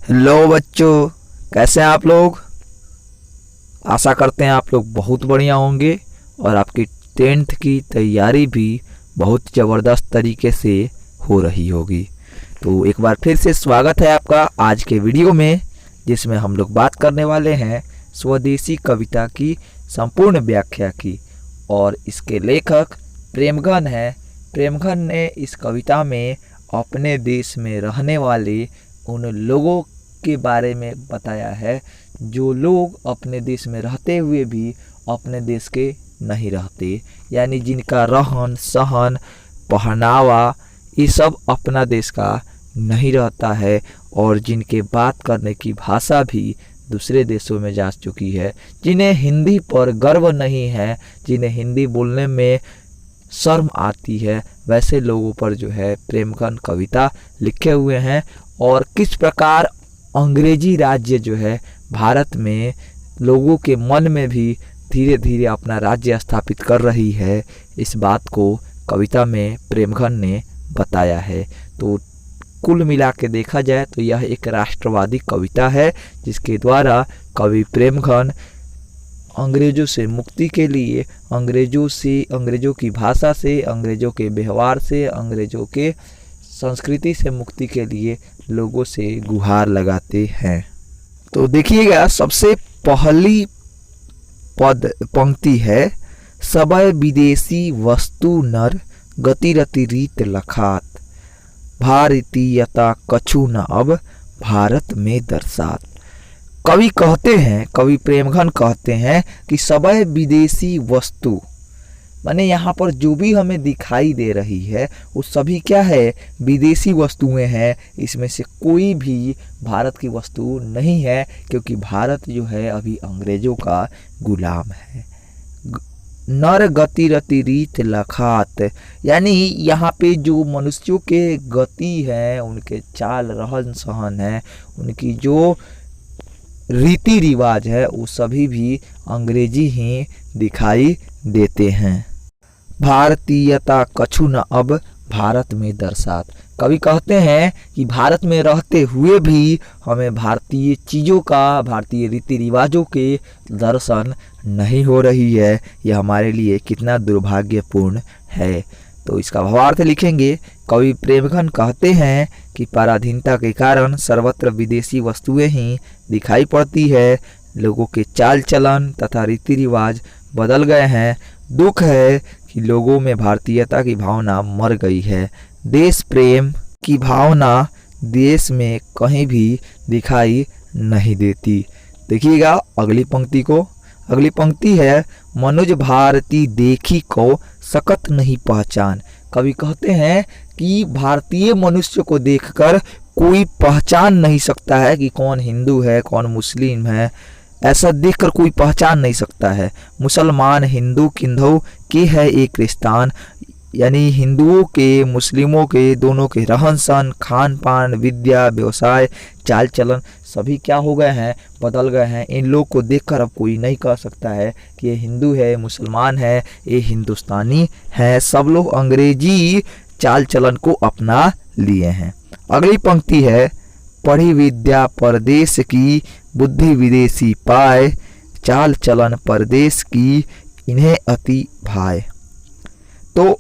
Hello बच्चों, कैसे हैं आप लोग। आशा करते हैं आप लोग बहुत बढ़िया होंगे और आपकी 10th की तैयारी भी बहुत ज़बरदस्त तरीके से हो रही होगी। तो एक बार फिर से स्वागत है आपका आज के वीडियो में, जिसमें हम लोग बात करने वाले हैं स्वदेशी कविता की संपूर्ण व्याख्या की। और इसके लेखक प्रेमघन हैं। प्रेमघन ने इस कविता में अपने देश में रहने वाले उन लोगों के बारे में बताया है जो लोग अपने देश में रहते हुए भी अपने देश के नहीं रहते, यानी जिनका रहन सहन पहनावा ये सब अपना देश का नहीं रहता है और जिनके बात करने की भाषा भी दूसरे देशों में जा चुकी है, जिन्हें हिंदी पर गर्व नहीं है, जिन्हें हिंदी बोलने में शर्म आती है, वैसे लोगों पर जो है प्रेमघन कविता लिखे हुए हैं। और किस प्रकार अंग्रेजी राज्य जो है भारत में लोगों के मन में भी धीरे धीरे अपना राज्य स्थापित कर रही है, इस बात को कविता में प्रेमघन ने बताया है। तो कुल मिला के देखा जाए तो यह एक राष्ट्रवादी कविता है, जिसके द्वारा कवि प्रेमघन अंग्रेजों से मुक्ति के लिए, अंग्रेजों की भाषा से, अंग्रेजों के व्यवहार से, अंग्रेजों के संस्कृति से मुक्ति के लिए लोगों से गुहार लगाते हैं। तो देखिएगा, सबसे पहली पंक्ति है, सबय विदेशी वस्तु नर गतिरति रीत लखात, भारतीयता कछु न अब भारत में दर्शात। कवि प्रेमघन कहते हैं कि सबय विदेशी वस्तु माने यहाँ पर जो भी हमें दिखाई दे रही है वो सभी क्या है, विदेशी वस्तुएं हैं। इसमें से कोई भी भारत की वस्तु नहीं है, क्योंकि भारत जो है अभी अंग्रेजों का गुलाम है। नर गति रति रीत लखात, यानी यहाँ पे जो मनुष्यों के गति है, उनके चाल रहन सहन है, उनकी जो रीति रिवाज है, वो सभी भी अंग्रेजी ही दिखाई देते हैं। भारतीयता कछु न अब भारत में दर्शात, कवि कहते हैं कि भारत में रहते हुए भी हमें भारतीय चीज़ों का, भारतीय रीति रिवाजों के दर्शन नहीं हो रही है। यह हमारे लिए कितना दुर्भाग्यपूर्ण है। तो इसका भावार्थ लिखेंगे। कवि प्रेमघन कहते हैं कि पराधीनता के कारण सर्वत्र विदेशी वस्तुएं ही दिखाई पड़ती है, लोगों के चाल चलन तथा रीति रिवाज बदल गए हैं। दुख है कि लोगों में भारतीयता की भावना मर गई है। देश प्रेम की भावना देश में कहीं भी दिखाई नहीं देती। देखिएगा अगली पंक्ति को। अगली पंक्ति है, मनुज भारती देखी को सकत नहीं पहचान। कवि कहते हैं कि भारतीय मनुष्य को देखकर कोई पहचान नहीं सकता है कि कौन हिंदू है कौन मुस्लिम है, ऐसा देखकर कोई पहचान नहीं सकता है। मुसलमान हिंदू किंधौ के है एक रिश्तान, यानी हिंदुओं के मुस्लिमों के दोनों के रहन सहन, खान पान, विद्या, व्यवसाय, चाल चलन सभी क्या हो गए हैं, बदल गए हैं। इन लोग को देखकर अब कोई नहीं कह सकता है कि ये हिंदू है, मुसलमान है, ये हिंदुस्तानी है। सब लोग अंग्रेजी चाल चलन को अपना लिए हैं। अगली पंक्ति है, पढ़ी विद्या परदेश की बुद्धि विदेशी पाए, चाल चलन परदेश की इन्हें अति भाए। तो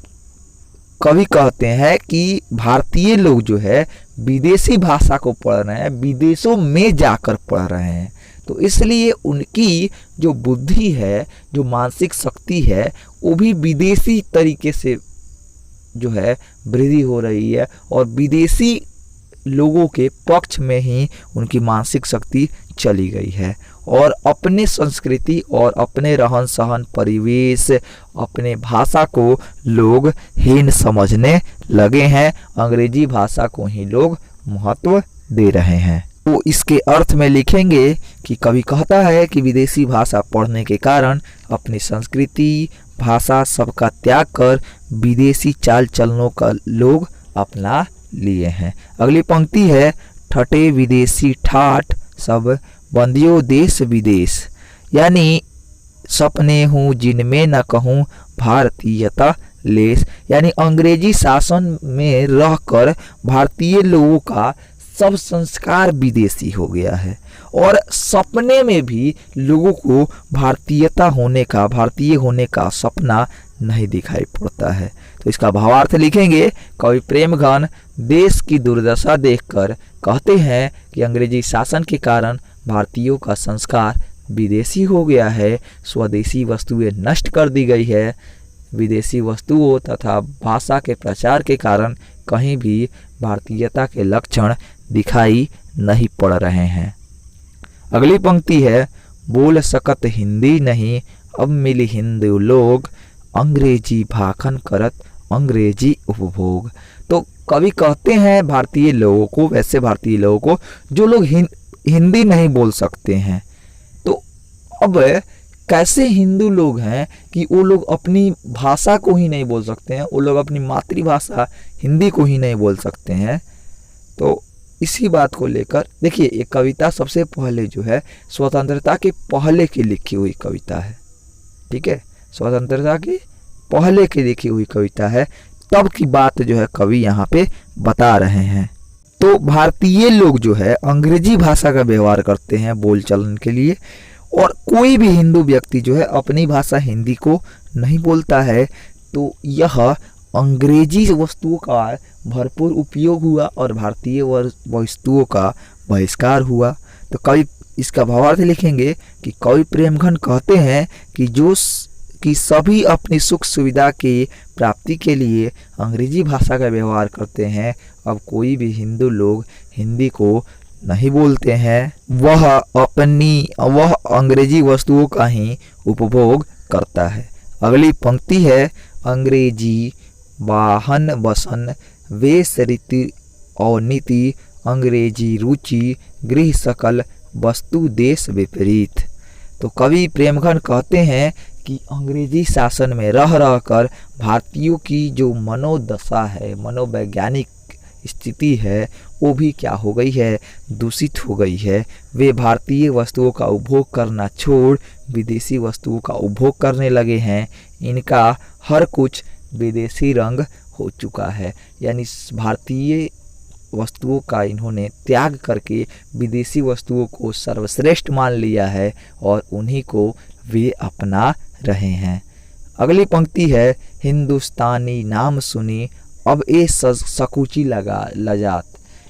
कवि कहते हैं कि भारतीय लोग जो है विदेशी भाषा को पढ़ रहे हैं, विदेशों में जाकर पढ़ रहे हैं, तो इसलिए उनकी जो बुद्धि है, जो मानसिक शक्ति है, वो भी विदेशी तरीके से जो है वृद्धि हो रही है और विदेशी लोगों के पक्ष में ही उनकी मानसिक शक्ति चली गई है और अपने संस्कृति और अपने रहन सहन, परिवेश, अपने भाषा को लोग हीन समझने लगे हैं। अंग्रेजी भाषा को ही लोग महत्व दे रहे हैं। तो इसके अर्थ में लिखेंगे कि कवि कहता है कि विदेशी भाषा पढ़ने के कारण अपनी संस्कृति, भाषा सबका त्याग कर विदेशी चाल चलनों का लोग अपना लिए हैं। अगली पंक्ति है, ठटे विदेशी ठाठ सब बंदियों देश विदेश, यानी सपने हूँ जिनमें न कहूँ भारतीयता लेस, यानी अंग्रेजी शासन में रहकर भारतीय लोगों का सब संस्कार विदेशी हो गया है और सपने में भी लोगों को भारतीयता होने का, भारतीय होने का सपना नहीं दिखाई पड़ता है। तो इसका भावार्थ लिखेंगे, कवि प्रेमघन देश की दुर्दशा देखकर कहते हैं कि अंग्रेजी शासन के कारण भारतीयों का संस्कार विदेशी हो गया है, स्वदेशी वस्तुएं नष्ट कर दी गई है, विदेशी वस्तुओं तथा भाषा के प्रचार के कारण कहीं भी भारतीयता के लक्षण दिखाई नहीं पड़ रहे हैं। अगली पंक्ति है, बोल सकत हिंदी नहीं अब मिली हिंदू लोग, अंग्रेजी भाखन करत अंग्रेजी उपभोग। तो कवि कहते हैं भारतीय लोगों को, वैसे भारतीय लोगों को जो लोग हिंदी नहीं बोल सकते हैं, तो अब कैसे हिंदू लोग हैं कि वो लोग अपनी भाषा को ही नहीं बोल सकते हैं, वो लोग अपनी मातृभाषा हिंदी को ही नहीं बोल सकते हैं। तो इसी बात को लेकर देखिए, ये कविता सबसे पहले जो है स्वतंत्रता के पहले की लिखी हुई कविता है, ठीक है, स्वतंत्रता के पहले की लिखी हुई कविता है, तब की बात जो है कवि यहाँ पे बता रहे हैं। तो भारतीय लोग जो है अंग्रेजी भाषा का व्यवहार करते हैं बोलचालन के लिए, और कोई भी हिंदू व्यक्ति जो है अपनी भाषा हिंदी को नहीं बोलता है, तो यह अंग्रेजी वस्तुओं का भरपूर उपयोग हुआ और भारतीय वस्तुओं का बहिष्कार हुआ। तो कवि इसका भावार्थ लिखेंगे कि कवि प्रेमघन कहते हैं कि सभी अपनी सुख सुविधा की प्राप्ति के लिए अंग्रेजी भाषा का व्यवहार करते हैं, अब कोई भी हिंदू लोग हिंदी को नहीं बोलते हैं, वह अंग्रेजी वस्तुओं का ही उपभोग करता है। अगली पंक्ति है, अंग्रेजी वाहन बसन वेश रीति और नीति, अंग्रेजी रुचि गृह सकल वस्तु देश विपरीत। तो कवि प्रेमघन कहते हैं कि अंग्रेजी शासन में रह रहकर भारतीयों की जो मनोदशा है, मनोवैज्ञानिक स्थिति है, वो भी क्या हो गई है, दूषित हो गई है। वे भारतीय वस्तुओं का उपभोग करना छोड़ विदेशी वस्तुओं का उपभोग करने लगे हैं, इनका हर कुछ विदेशी रंग हो चुका है। यानी भारतीय वस्तुओं का इन्होंने त्याग करके विदेशी वस्तुओं को सर्वश्रेष्ठ मान लिया है और उन्हीं को वे अपना रहे हैं। अगली पंक्ति है, हिंदुस्तानी नाम सुनी अब ये सकुची लगा लजात।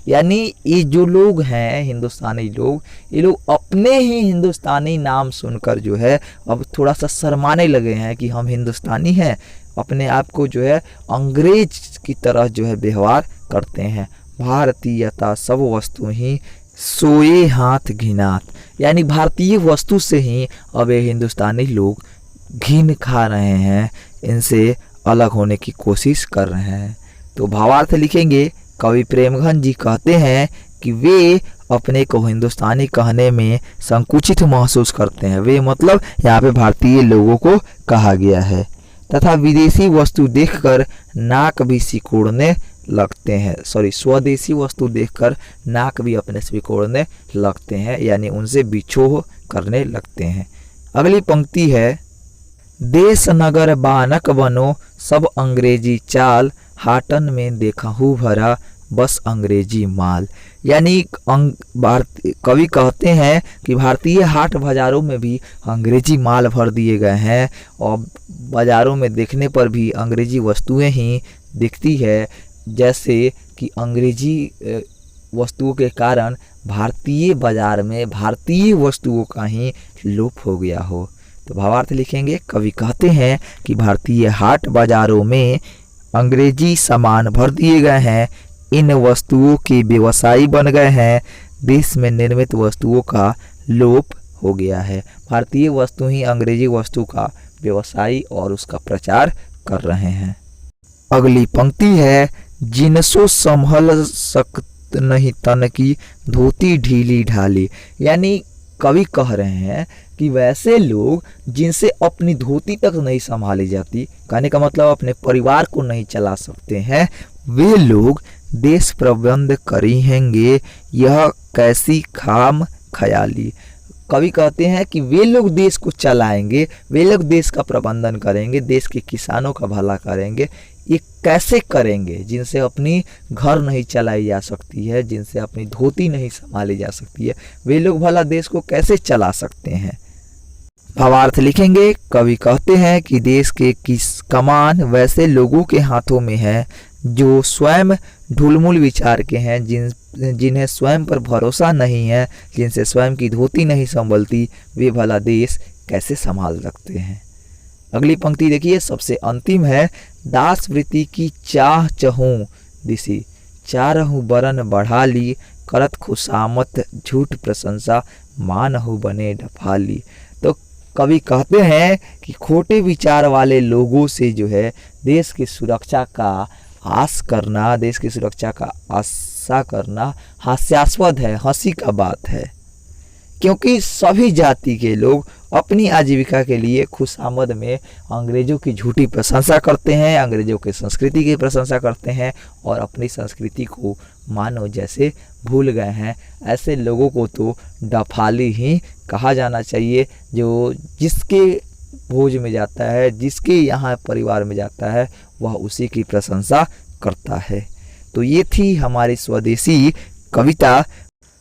यानी ये जो लोग हैं हिंदुस्तानी लोग, ये लोग अपने ही हिंदुस्तानी नाम सुनकर जो है अब थोड़ा सा शर्माने लगे हैं कि हम हिंदुस्तानी हैं, अपने आप को जो है अंग्रेज की तरह जो है व्यवहार करते हैं। भारतीयता सब वस्तु ही सोए हाथ घिनात, यानी भारतीय वस्तु से ही अब ये हिंदुस्तानी लोग घिन खा रहे हैं, इनसे अलग होने की कोशिश कर रहे हैं। तो भावार्थ लिखेंगे, कवि प्रेमघन जी कहते हैं कि वे अपने को हिंदुस्तानी कहने में संकुचित महसूस करते हैं। वे मतलब यहाँ पे भारतीय लोगों को कहा गया है, तथा विदेशी वस्तु देखकर नाक भी सिकोड़ने लगते हैं, स्वदेशी वस्तु देखकर नाक भी अपने सिकोड़ने लगते हैं, यानी उनसे बिछोह करने लगते हैं। अगली पंक्ति है, देश नगर बानक बनो सब अंग्रेजी चाल, हाटन में देखहु भरा बस अंग्रेजी माल। यानी कवि कहते हैं कि भारतीय हाट बाजारों में भी अंग्रेजी माल भर दिए गए हैं और बाजारों में देखने पर भी अंग्रेजी वस्तुएं ही दिखती है, जैसे कि अंग्रेजी वस्तुओं के कारण भारतीय बाजार में भारतीय वस्तुओं का ही लोप हो गया हो। तो भावार्थ लिखेंगे, कवि कहते हैं कि भारतीय हाट बाजारों में अंग्रेजी सामान भर दिए गए हैं, इन वस्तुओं के व्यवसायी बन गए हैं, देश में निर्मित वस्तुओं का लोप हो गया है। भारतीय वस्तु ही अंग्रेजी वस्तु का व्यवसायी और उसका प्रचार कर रहे हैं। अगली पंक्ति है, जिनसो संभल सकत नहीं तन की धोती ढीली ढाली। यानी कवि कह रहे हैं कि वैसे लोग जिनसे अपनी धोती तक नहीं संभाली जाती, कहने का मतलब अपने परिवार को नहीं चला सकते हैं, वे लोग देश प्रबंध करेंगे, यह कैसी खाम ख्याली। कवि कहते हैं कि वे लोग देश को चलाएंगे, वे लोग देश का प्रबंधन करेंगे, देश के किसानों का भला करेंगे, ये कैसे करेंगे, जिनसे अपनी घर नहीं चलाई जा सकती है, जिनसे अपनी धोती नहीं संभाली जा सकती है, वे लोग भला देश को कैसे चला सकते हैं। भावार्थ लिखेंगे। कवि कहते हैं कि देश के किस कमान वैसे लोगों के हाथों में है जो स्वयं ढुलमुल विचार के हैं, जिन्हें स्वयं पर भरोसा नहीं है, जिनसे स्वयं की धोती नहीं संभलती, वे भला देश कैसे संभाल सकते हैं। अगली पंक्ति देखिए, सबसे अंतिम है। दास वृत्ति की चाह चहूँ दिसी, चारहु बरन बढ़ा ली, करत खुशामत झूठ प्रशंसा, मानहु बने डफाली। तो कवि कहते हैं कि खोटे विचार वाले लोगों से जो है देश की सुरक्षा का आस करना, देश की सुरक्षा का आशा करना हास्यास्पद है, हंसी का बात है, क्योंकि सभी जाति के लोग अपनी आजीविका के लिए खुशामद में अंग्रेजों की झूठी प्रशंसा करते हैं, अंग्रेजों की संस्कृति की प्रशंसा करते हैं और अपनी संस्कृति को मानो जैसे भूल गए हैं। ऐसे लोगों को तो डफाली ही कहा जाना चाहिए, जो जिसके भोज में जाता है, जिसके यहाँ परिवार में जाता है, वह उसी की प्रशंसा करता है। तो ये थी हमारी स्वदेशी कविता।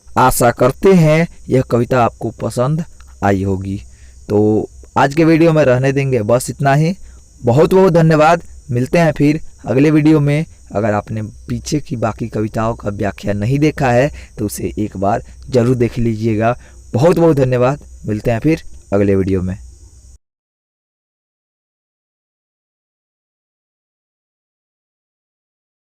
आशा करते हैं यह कविता आपको पसंद आई होगी। तो आज के वीडियो में रहने देंगे बस इतना ही। बहुत बहुत धन्यवाद। मिलते हैं फिर अगले वीडियो में। अगर आपने पीछे की बाकी कविताओं का व्याख्या नहीं देखा है तो उसे एक बार जरूर देख लीजिएगा। बहुत बहुत धन्यवाद। मिलते हैं फिर अगले वीडियो में।